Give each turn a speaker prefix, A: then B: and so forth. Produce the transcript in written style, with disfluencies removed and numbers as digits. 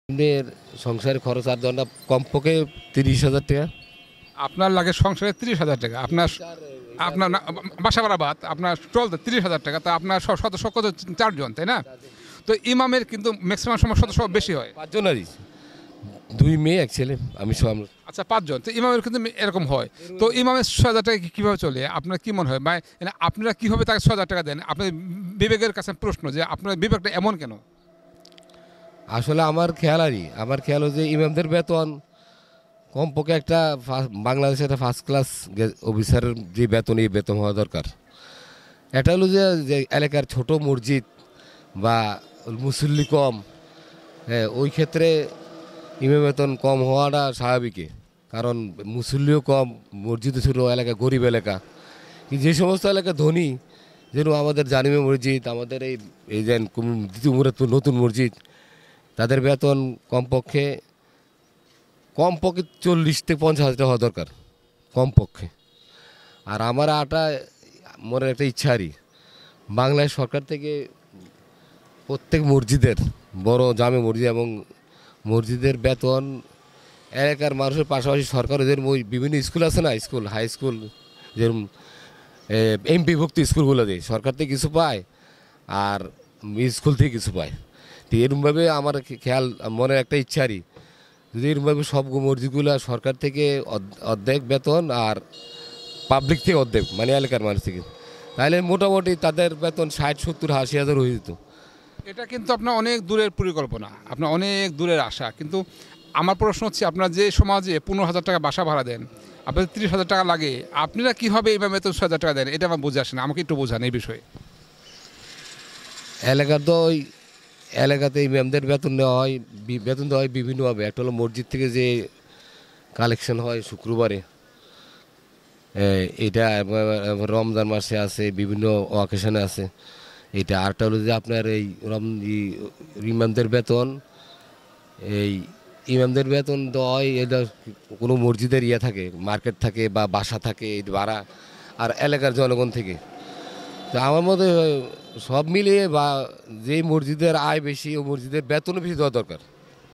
A: এর সংসারের খরচ আর ধরেন কমপক্ষে 30,000 টাকা।
B: আপনার লাগে সংসারে 30,000 টাকা, আপনার আপনার বাসা ভাড়া বাদ আপনার চলতে 30,000 টাকা, তা আপনার সদস্য কত 4 জন, তাই না? তো ইমামের কিন্তু ম্যাক্সিমাম সময় সদস্য বেশি হয়।
A: 5 জন আর 2 মেয়ে 1 ছেলে, আমি সব।
B: আচ্ছা, 5 জন, তো ইমামের কিন্তু এরকম হয়। তো ইমামের 6,000 টাকা কীভাবে চলে, আপনার কি মনে হয়? মানে আপনারা কীভাবে তাকে 6,000 টাকা দেন? আপনার বিবেকের কাছে প্রশ্ন যে আপনার বিবেকটা এমন কেন?
A: আসলে আমার খেয়াল হচ্ছে ইমামদের বেতন কমপক্ষে একটা বাংলাদেশের একটা ফার্স্ট ক্লাস অফিসারের যে বেতন, এই বেতন হওয়া দরকার। এটা হলো যে এলাকার ছোট মসজিদ বা মুসল্লি কম, হ্যাঁ, ওই ক্ষেত্রে ইমাম বেতন কম হওয়াটা স্বাভাবিক। কারণ মুসল্লিও কম, মসজিদও ছোটো, এলাকা গরিব এলাকা। কিন্তু যে সমস্ত এলাকা ধনী, যেন আমাদের জানিমে মসজিদ, আমাদের এই যে দ্বিতীয় মুরাদপুর নতুন মসজিদ, তাদের বেতন কমপক্ষে 40 থেকে 50,000 টাকা হওয়া দরকার কমপক্ষে। আর আমার মনের একটা ইচ্ছা বাংলাদেশ সরকার থেকে প্রত্যেক মসজিদের, বড় জামে মসজিদ এবং মসজিদের বেতন এলাকার মানুষের পাশাপাশি সরকার ওদের ওই বিভিন্ন স্কুল আছে না, স্কুল হাই স্কুল, যেরকম এমপিভুক্ত স্কুলগুলো দিয়ে সরকার থেকে কিছু পায় আর স্কুল থেকে কিছু পায়। তো এরকমভাবে আমার খেয়াল, মনের একটা ইচ্ছা যদি এরকমভাবে সব মসজিদগুলো সরকার থেকে অর্ধেক বেতন আর পাবলিক থেকে অর্ধেক, মানে এলাকার মানুষ থেকে, তাহলে মোটামুটি তাদের বেতন 60, 70, 80 হাজার হয়ে যেত।
B: এটা কিন্তু আপনার অনেক দূরের পরিকল্পনা, আপনার অনেক দূরের আশা। কিন্তু আমার প্রশ্ন হচ্ছে, আপনার যে সমাজে 15,000 টাকা বাসা ভাড়া দেন, আপনাদের 30,000 টাকা লাগে, আপনারা কীভাবে এইভাবে বেতন 6,000 টাকা দেন? এটা আমার বুঝে আসে না, আমাকে একটু বোঝান এই বিষয়ে।
A: এলাকার তো ওই এলাকাতে ইমামদের বেতন দেওয়া হয়, বেতন দেওয়া হয় বিভিন্নভাবে। একটা হলো মসজিদ থেকে যে কালেকশন হয় শুক্রবারে, এটা রমজান মাসে আছে, বিভিন্ন অকেশনে আছে এটা। আরেকটা হলো যে আপনার এই ইমামদের বেতন, এই ইমামদের বেতন দেওয়া হয়, এটা কোনো মসজিদের থাকে, মার্কেট থাকে বা বাসা থাকে, এই ভাড়া আর এলাকার জনগণ থেকে। তো আমার মতে সব মিলিয়ে বা যে মসজিদের আয় বেশি, ও মসজিদের বেতনও বেশি দেওয়া দরকার।